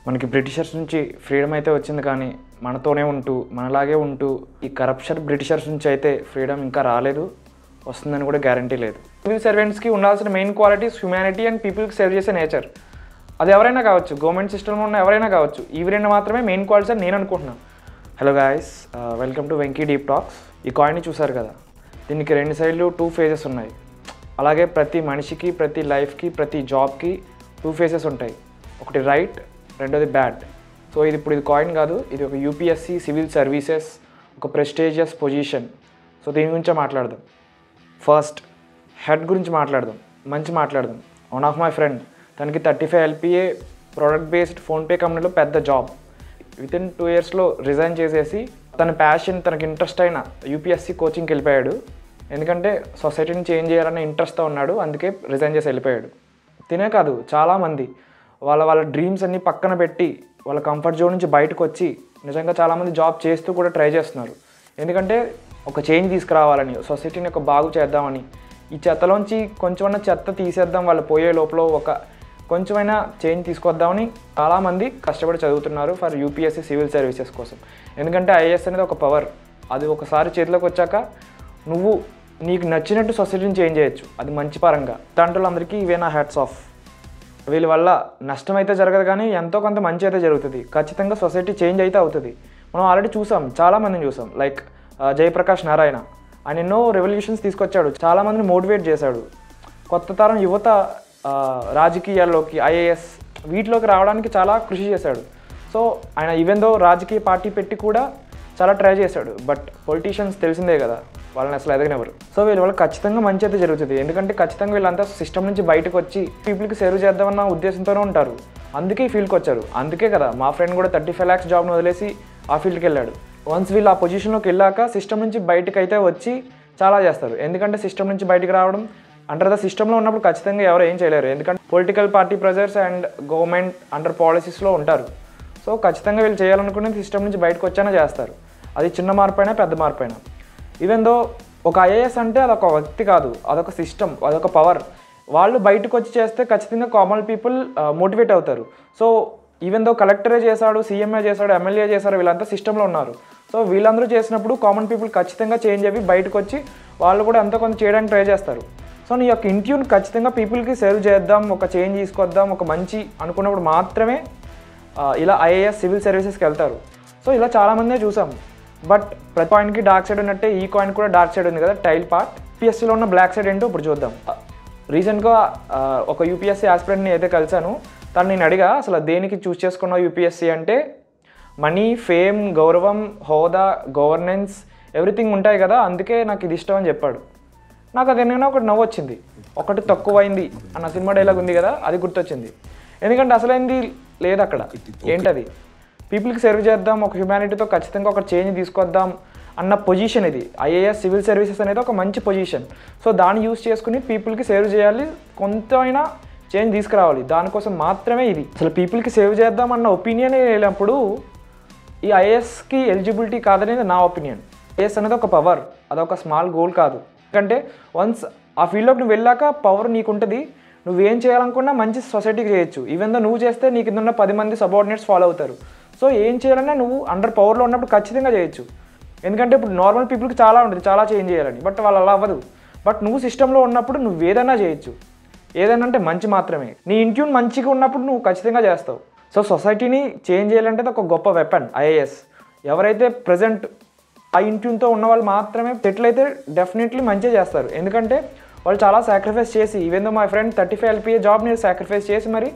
మనకి బ్రిటిషర్స్ నుంచి ఫ్రీడమ్ అయితే వచ్చింది, కానీ మనతోనే ఉంటూ మనలాగే ఉంటూ ఈ కరప్షన్ బ్రిటిషర్స్ నుంచి అయితే ఫ్రీడమ్ ఇంకా రాలేదు, వస్తుందని కూడా గ్యారంటీ లేదు. సివిల్ సర్వెంట్స్కి ఉండాల్సిన మెయిన్ క్వాలిటీస్ హ్యూమానిటీ అండ్ పీపుల్కి సేవ్ చేసే నేచర్. అది ఎవరైనా కావచ్చు, గవర్నమెంట్ సిస్టంలో ఉన్న ఎవరైనా కావచ్చు, ఇవి రెండు మాత్రమే మెయిన్ క్వాలిటీస్ అని నేను అనుకుంటున్నాను. Hello guys, welcome to Venky deep talks. ఈ కాయిన్ని చూసారు కదా, దీనికి రెండు సైడ్లు 2 phases ఉన్నాయి. అలాగే ప్రతి మనిషికి, ప్రతి లైఫ్కి, ప్రతి జాబ్కి 2 phases ఉంటాయి. ఒకటి రైట్, రెండోది బ్యాడ్. సో ఇది కాయిన్ కాదు, ఇది ఒక యూపీఎస్సీ సివిల్ సర్వీసెస్, ఒక ప్రెస్టీజియస్ పొజిషన్. సో దీని గురించే మాట్లాడదాం. ఫస్ట్ హెడ్ గురించి మాట్లాడదాం, మంచి మాట్లాడదాం. వన్ ఆఫ్ మై ఫ్రెండ్, తనకి 35 LPA ప్రోడక్ట్ బేస్డ్ ఫోన్పే కంపెనీలో పెద్ద జాబ్. వితిన్ 2 yearsలో రిజైన్ చేసేసి తన ప్యాషన్, తనకి ఇంట్రెస్ట్ అయిన యూపీఎస్సీ కోచింగ్కి వెళ్ళిపోయాడు. ఎందుకంటే సొసైటీని చేంజ్ చేయాలనే ఇంట్రెస్ట్తో ఉన్నాడు, అందుకే రిజైన్ చేసి వెళ్ళిపోయాడు. తినే కాదు, చాలామంది వాళ్ళ డ్రీమ్స్ అన్నీ పక్కన పెట్టి వాళ్ళ కంఫర్ట్ జోన్ నుంచి బయటకు వచ్చి నిజంగా చాలామంది జాబ్ చేస్తూ కూడా ట్రై చేస్తున్నారు. ఎందుకంటే ఒక చేంజ్ తీసుకురావాలని, సొసైటీని ఒక బాగు చేద్దామని, ఈ చెత్తలోంచి కొంచెమైనా చెత్త తీసేద్దాం, వాళ్ళు పోయే లోపల ఒక కొంచెమైనా చేంజ్ తీసుకొద్దామని చాలామంది కష్టపడి చదువుతున్నారు ఫర్ యూపీఎస్సీ సివిల్ సర్వీసెస్ కోసం. ఎందుకంటే ఐఏఎస్ అనేది ఒక పవర్, అది ఒకసారి చేతిలోకి వచ్చాక నువ్వు నీకు నచ్చినట్టు సొసైటీని చేంజ్ చేయొచ్చు, అది మంచి పరంగా. దాంట్లో అందరికీ ఇవే నా హ్యాట్స్ ఆఫ్. వీళ్ళ వల్ల నష్టం అయితే జరగదు, కానీ ఎంతో కొంత మంచి అయితే జరుగుతుంది. ఖచ్చితంగా సొసైటీ చేంజ్ అయితే అవుతుంది. మనం ఆల్రెడీ చూసాం, చాలామందిని చూసాం. లైక్ జయప్రకాష్ నారాయణ, ఆయన ఎన్నో రెవల్యూషన్స్ తీసుకొచ్చాడు, చాలామందిని మోటివేట్ చేశాడు. కొత్త తరం యువత రాజకీయాల్లోకి, ఐఏఎస్ వీటిలోకి రావడానికి చాలా కృషి చేశాడు. సో ఆయన ఈవెన్ దో రాజకీయ పార్టీ పెట్టి కూడా చాలా ట్రై చేశాడు. బట్ పొలిటీషియన్స్ తెలిసిందే కదా, వాళ్ళని అసలు ఎదగనివ్వరు. సో వీళ్ళ వల్ల ఖచ్చితంగా మంచి అయితే జరుగుతుంది. ఎందుకంటే ఖచ్చితంగా వీళ్ళంతా సిస్టమ్ నుంచి బయటకు వచ్చి పీపుల్కి సేవ్ చేద్దామన్న ఉద్దేశంతోనే ఉంటారు. అందుకే ఈ ఫీల్డ్కి వచ్చారు. అందుకే కదా మా ఫ్రెండ్ కూడా 35 lakhs జాబ్ను వదిలేసి ఆ ఫీల్డ్కి వెళ్ళాడు. వన్స్ వీళ్ళు ఆ పొజిషన్లోకి వెళ్ళాక సిస్టమ్ నుంచి బయటకు అయితే వచ్చి చాలా చేస్తారు. ఎందుకంటే సిస్టమ్ నుంచి బయటకు రావడం, అండర్ ద సిస్టంలో ఉన్నప్పుడు ఖచ్చితంగా ఎవరు ఏం చేయలేరు. ఎందుకంటే political party pressures and government under పాలసీస్లో ఉంటారు. సో ఖచ్చితంగా వీళ్ళు చేయాలనుకునేది సిస్టమ్ నుంచి బయటకు వచ్చానే చేస్తారు. అది చిన్న మార్పు అయినా పెద్ద మార్పు అయినా. ఈవెన్ దో ఒక ఐఏఎస్ అంటే అదొక వ్యక్తి కాదు, అదొక సిస్టమ్, అదొక పవర్. వాళ్ళు బయటకు వచ్చి చేస్తే ఖచ్చితంగా కామన్ పీపుల్ మోటివేట్ అవుతారు. సో ఈవెన్ దో కలెక్టరే చేశాడు, సీఎంఏ చేశాడు, ఎమ్మెల్యే చేశాడు, వీళ్ళంతా సిస్టంలో ఉన్నారు. సో వీళ్ళందరూ చేసినప్పుడు కామన్ పీపుల్ ఖచ్చితంగా చేంజ్ అయ్యి బయటకు వచ్చి వాళ్ళు కూడా ఎంతో కొంత చేయడానికి ట్రై చేస్తారు. సో నీ యొక్క ఇంట్యూన్ ఖచ్చితంగా పీపుల్కి సేవ్ చేద్దాం, ఒక చేంజ్ తీసుకొద్దాం, ఒక మంచి అనుకున్నప్పుడు మాత్రమే ఇలా ఐఏఎస్ సివిల్ సర్వీసెస్కి వెళ్తారు. సో ఇలా చాలామందే చూసాం. బట్ ప్రతి కాయిన్కి డార్క్ సైడ్ ఉన్నట్టే ఈ కాయిన్ కూడా డార్క్ సైడ్ ఉంది కదా, టైల్ పార్ట్. యూపీఎస్సీలో ఉన్న బ్లాక్ సైడ్ ఏంటో ఇప్పుడు చూద్దాం. రీసెంట్గా ఒక యూపీఎస్సీ ఆస్పిరెంట్ని అయితే కలిశాను. తను నేను అడిగా, అసలు దేనికి చూస్ చేసుకున్నావు యూపీఎస్సీ అంటే, మనీ, ఫేమ్, గౌరవం, హోదా, గవర్నెన్స్ ఎవ్రీథింగ్ ఉంటాయి కదా, అందుకే నాకు ఇది ఇష్టం అని చెప్పాడు. నాకు అది ఏమైనా ఒకటి నవ్వు వచ్చింది. ఒకటి తక్కువైంది అన్న సినిమా డైలాగ్ ఉంది కదా, అది గుర్తొచ్చింది. ఎందుకంటే అసలైంది లేదు అక్కడ. ఏంటది? పీపుల్కి సర్వ్ చేద్దాం, ఒక హ్యూమానిటీతో ఖచ్చితంగా ఒక చేంజ్ తీసుకొద్దాం అన్న పొజిషన్ ఇది. ఐఏఎస్ సివిల్ సర్వీసెస్ అనేది ఒక మంచి పొజిషన్. సో దాన్ని యూజ్ చేసుకుని పీపుల్కి సేవ్ చేయాలి, కొంతైనా చేంజ్ తీసుకురావాలి. దానికోసం మాత్రమే ఇది. అసలు పీపుల్కి సేవ్ చేద్దాం అన్న ఒపీనియన్ వెళ్ళినప్పుడు ఈ ఐఏఎస్కి ఎలిజిబిలిటీ కాదనేది నా ఒపీనియన్. ఐఏఎస్ అనేది ఒక పవర్, అదొక స్మాల్ గోల్ కాదు. ఎందుకంటే వన్స్ ఆ ఫీల్డ్లోకి నువ్వు వెళ్ళాక పవర్ నీకుంటుంది, నువ్వేం చేయాలనుకున్నా మంచి సొసైటీకి చేయొచ్చు. ఈవెన్ దో నువ్వు చేస్తే నీకు కింద 10 మంది సబార్డినేట్స్ ఫాలో అవుతారు. సో ఏం చేయాలన్నా నువ్వు అండర్ పవర్లో ఉన్నప్పుడు ఖచ్చితంగా చేయొచ్చు. ఎందుకంటే ఇప్పుడు నార్మల్ పీపుల్కి చాలా ఉంటుంది, చాలా చేంజ్ చేయాలని, బట్ వాళ్ళు అలా అవ్వదు. బట్ నువ్వు సిస్టంలో ఉన్నప్పుడు నువ్వు ఏదైనా చేయొచ్చు. ఏదైనా అంటే మంచి మాత్రమే. నీ ఇంట్యూన్ మంచిగా ఉన్నప్పుడు నువ్వు ఖచ్చితంగా చేస్తావు. సో సొసైటీని చేంజ్ చేయాలంటే ఒక గొప్ప వెపన్ ఐఏఎస్. ఎవరైతే ప్రజెంట్ ఆ ఇంట్యూన్తో ఉన్న వాళ్ళు మాత్రమే సెటిల్ అయితే డెఫినెట్లీ మంచిగా చేస్తారు. ఎందుకంటే వాళ్ళు చాలా సాక్రిఫైస్ చేసి, even though my friend 35 LPA జాబ్ని సాక్రిఫైస్ చేసి మరి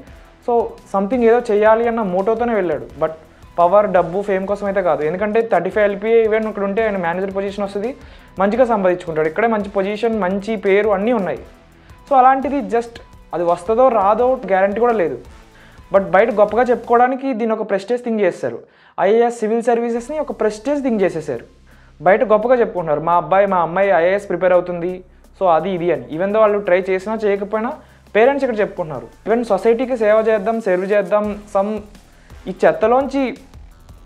సో సంథింగ్ ఏదో చేయాలి అన్న మోటోతోనే వెళ్ళాడు. బట్ పవర్, డబ్బు, ఫేమ్ కోసం అయితే కాదు. ఎందుకంటే 35 LPA ఈవెన్ ఇక్కడ ఉంటే ఆయన మేనేజర్ పొజిషన్ వస్తుంది, మంచిగా సంపాదించుకుంటాడు. ఇక్కడే మంచి పొజిషన్, మంచి పేరు అన్నీ ఉన్నాయి. సో అలాంటిది జస్ట్ అది వస్తుందో రాదో గ్యారంటీ కూడా లేదు. బట్ బయట గొప్పగా చెప్పుకోవడానికి దీన్ని ఒక ప్రెస్టేజ్ థింగ్ చేస్తారు. ఐఏఎస్ సివిల్ సర్వీసెస్ని ఒక ప్రెస్టేజ్ థింగ్ చేసేసారు. బయట గొప్పగా చెప్పుకుంటున్నారు, మా అబ్బాయి, మా అమ్మాయి ఐఏఎస్ ప్రిపేర్ అవుతుంది, సో అది ఇది అని. ఈవెన్ దో వాళ్ళు ట్రై చేసినా చేయకపోయినా పేరెంట్స్ ఇక్కడ చెప్పుకుంటున్నారు. ఈవెన్ సొసైటీకి సేవ చేద్దాం, సర్వ్ చేద్దాం, ఈ చెత్తలోంచి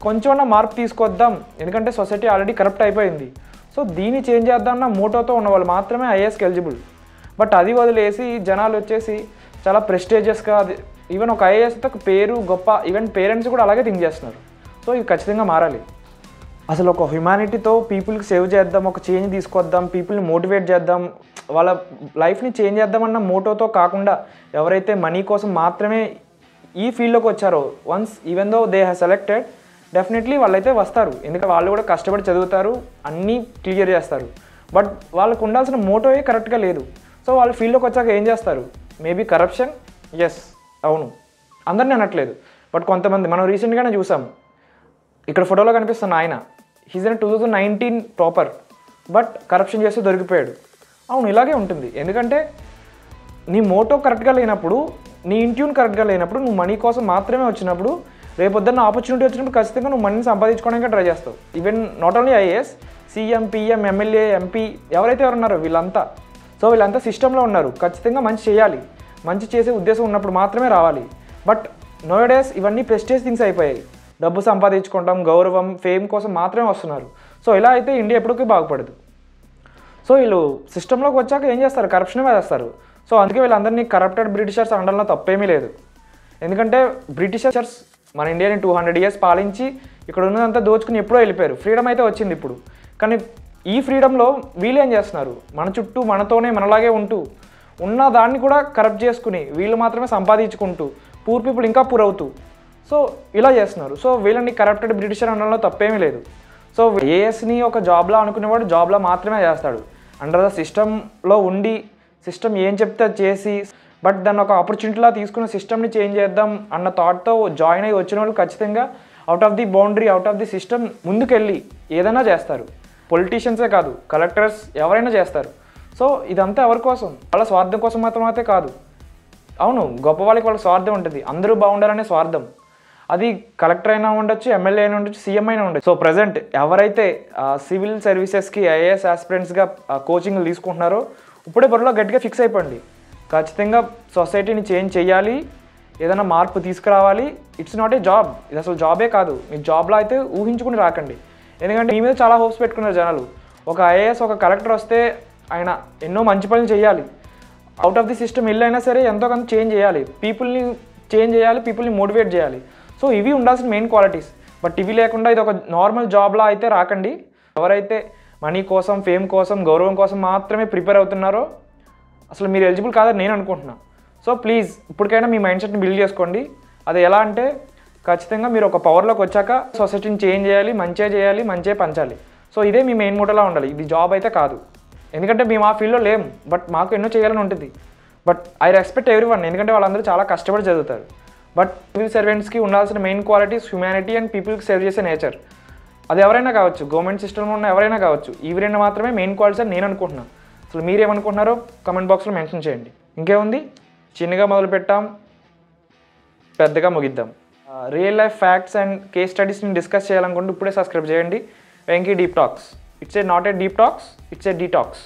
కొంచెం మార్పు తీసుకొద్దాం, ఎందుకంటే సొసైటీ ఆల్రెడీ కరప్ట్ అయిపోయింది. సో దీన్ని చేంజ్ చేద్దామన్న మోటోతో ఉన్న వాళ్ళు మాత్రమే ఐఏఎస్కి ఎలిజిబుల్. బట్ అది వదిలేసి జనాలు వచ్చేసి చాలా ప్రెస్టేజియస్గా ఈవెన్ ఒక ఐఏఎస్ అయితే ఒక పేరు గొప్ప, ఈవెన్ పేరెంట్స్ కూడా అలాగే థింక్ చేస్తున్నారు. సో ఇది ఖచ్చితంగా మారాలి. అసలు ఒక హ్యుమానిటీతో పీపుల్కి సేవ్ చేద్దాం, ఒక చేంజ్ తీసుకొద్దాం, పీపుల్ని మోటివేట్ చేద్దాం, వాళ్ళ లైఫ్ని చేంజ్ చేద్దామన్న మోటోతో కాకుండా ఎవరైతే మనీ కోసం మాత్రమే ఈ ఫీల్డ్లోకి వచ్చారో, once even though they have selected, definitely వాళ్ళైతే వస్తారు. ఎందుకంటే వాళ్ళు కూడా కష్టపడి చదువుతారు, అన్నీ క్లియర్ చేస్తారు. బట్ వాళ్ళకు ఉండాల్సిన మోటోయే కరెక్ట్గా లేదు. సో వాళ్ళు ఫీల్డ్లోకి వచ్చాక ఏం చేస్తారు? మేబీ కరప్షన్, ఎస్ అవును, అందరినీ అనట్లేదు. బట్ కొంతమంది మనం రీసెంట్గానే చూసాం, ఇక్కడ ఫోటోలో కనిపిస్తున్న ఆయన, he's in 2019 topper, but corruption చేస్తూ దొరికిపోయాడు. అవును, ఇలాగే ఉంటుంది. ఎందుకంటే నీ మోటో కరెక్ట్గా లేనప్పుడు, నీ ఇంట్యూన్ కరెక్ట్గా లేనప్పుడు, నువ్వు మనీ కోసం మాత్రమే వచ్చినప్పుడు, రేపొద్దున్న ఆపర్చునిటీ వచ్చినప్పుడు ఖచ్చితంగా నువ్వు మనీని సంపాదించుకోవడానికి ట్రై చేస్తావు. Even not only IAS, CM, PM, MLA, MP ఎవరైతే ఉన్నారో వీళ్ళంతా, సో వీళ్ళంతా సిస్టంలో ఉన్నారు. ఖచ్చితంగా మంచి చేయాలి, మంచి చేసే ఉద్దేశం ఉన్నప్పుడు మాత్రమే రావాలి. బట్ నోడేస్ ఇవన్నీ ప్రెస్టేజ్ థింగ్స్ అయిపోయాయి. డబ్బు సంపాదించుకుంటాం, గౌరవం, ఫేమ్ కోసం మాత్రమే వస్తున్నారు. సో ఇలా అయితే ఇండియా ఎప్పటికీ బాగుపడదు. సో వీళ్ళు సిస్టంలోకి వచ్చాక ఏం చేస్తారు? కరప్షనే వేస్తారు. సో అందుకే వీళ్ళందరినీ కరప్టెడ్ బ్రిటిషర్స్ అనడంలో తప్పేమీ లేదు. ఎందుకంటే బ్రిటిషర్స్ మన ఇండియాని 200 years పాలించి ఇక్కడ ఉన్నదంతా దోచుకుని ఎప్పుడో వెళ్ళిపోయారు. ఫ్రీడమ్ అయితే వచ్చింది ఇప్పుడు. కానీ ఈ ఫ్రీడంలో వీళ్ళు ఏం చేస్తున్నారు? మన చుట్టూ మనతోనే మనలాగే ఉంటూ ఉన్న దాన్ని కూడా కరప్ట్ చేసుకుని వీళ్ళు మాత్రమే సంపాదించుకుంటూ పూర్ పీపుల్ ఇంకా పూర్ అవుతూ సో ఇలా చేస్తున్నారు. సో వీళ్ళని కరప్టెడ్ బ్రిటిషర్ అనడంలో తప్పేమీ లేదు. సో ఏఎస్ని ఒక జాబ్లా అనుకునేవాడు జాబ్లా మాత్రమే చేస్తాడు. అండర్ ద సిస్టంలో ఉండి సిస్టమ్ ఏం చెప్తే చేసి, బట్ దాన్ని ఒక ఆపర్చునిటీలా తీసుకున్న సిస్టమ్ని చేంజ్ చేద్దాం అన్న థాట్తో జాయిన్ అయ్యి వచ్చిన వాళ్ళు ఖచ్చితంగా out of the boundary, out of the system ముందుకెళ్ళి ఏదైనా చేస్తారు. పొలిటీషియన్సే కాదు, కలెక్టర్స్ ఎవరైనా చేస్తారు. సో ఇదంతా ఎవరి కోసం? వాళ్ళ స్వార్థం కోసం మాత్రమైతే కాదు. అవును, గొప్ప వాళ్ళకి వాళ్ళ స్వార్థం ఉంటుంది, అందరూ బాగుండాలనే స్వార్థం. అది కలెక్టర్ అయినా ఉండొచ్చు, ఎమ్మెల్యే అయినా ఉండొచ్చు, సీఎం అయినా ఉండొచ్చు. సో ప్రజెంట్ ఎవరైతే సివిల్ సర్వీసెస్కి ఐఏఎస్ ఆస్పిరెంట్స్గా కోచింగ్లు తీసుకుంటున్నారో ఇప్పుడే బరిలో గట్టిగా ఫిక్స్ అయిపోండి. ఖచ్చితంగా సొసైటీని చేంజ్ చేయాలి, ఏదైనా మార్పు తీసుకురావాలి. ఇట్స్ నాట్ ఏ జాబ్, ఇది అసలు జాబే కాదు. మీ జాబ్లో అయితే ఊహించుకుని రాకండి. ఎందుకంటే మీ మీద చాలా హోప్స్ పెట్టుకున్నారు జనాలు. ఒక ఐఏఎస్, ఒక కలెక్టర్ వస్తే ఆయన ఎన్నో మంచి పనులు చేయాలి, అవుట్ ఆఫ్ ది సిస్టమ్ వెళ్ళైనా సరే ఎంతో కొంత చేంజ్ చేయాలి, పీపుల్ని చేంజ్ చేయాలి, పీపుల్ని మోటివేట్ చేయాలి. సో ఇవి ఉండాల్సిన మెయిన్ క్వాలిటీస్. బట్ ఇవి లేకుండా ఇది ఒక నార్మల్ జాబ్లా అయితే రాకండి. ఎవరైతే మనీ కోసం, ఫేమ్ కోసం, గౌరవం కోసం మాత్రమే ప్రిపేర్ అవుతున్నారో అసలు మీరు ఎలిజిబుల్ కాదని నేను అనుకుంటున్నాను. సో ప్లీజ్ ఇప్పటికైనా మీ మైండ్ సెట్ని బిల్డ్ చేసుకోండి. అది ఎలా అంటే ఖచ్చితంగా మీరు ఒక పవర్లోకి వచ్చాక సొసైటీని చేంజ్ చేయాలి, మంచిగా చేయాలి, మంచిగా పంచాలి. సో ఇదే మీ మెయిన్ మోటోలా ఉండాలి. ఇది జాబ్ అయితే కాదు. ఎందుకంటే మేము ఆ ఫీల్డ్లో లేము, బట్ మాకు ఎన్నో చేయాలని ఉంటుంది. బట్ ఐ రెస్పెక్ట్ ఎవ్రీవన్, ఎందుకంటే వాళ్ళందరూ చాలా కష్టపడి చదువుతారు. బట్ సివిల్ సర్వెంట్స్కి ఉండాల్సిన మెయిన్ క్వాలిటీస్ హ్యూమానిటీ అండ్ పీపుల్కి సేవ్ చేసే నేచర్. అది ఎవరైనా కావచ్చు, గవర్నమెంట్ సిస్టంలో ఉన్న ఎవరైనా కావచ్చు, ఇవి రెండు మాత్రమే మెయిన్ క్వాలిటీస్ అని నేను అనుకుంటున్నాను. అసలు మీరేమనుకుంటున్నారో కామెంట్ బాక్స్లో మెన్షన్ చేయండి. ఇంకేముంది, చిన్నగా మొదలు పెట్టాం, పెద్దగా ముగిద్దాం. Real life facts and case స్టడీస్ని డిస్కస్ చేయాలనుకుంటే ఇప్పుడే సబ్స్క్రైబ్ చేయండి Venky deep talks. It's a not a deep talks, it's a detox.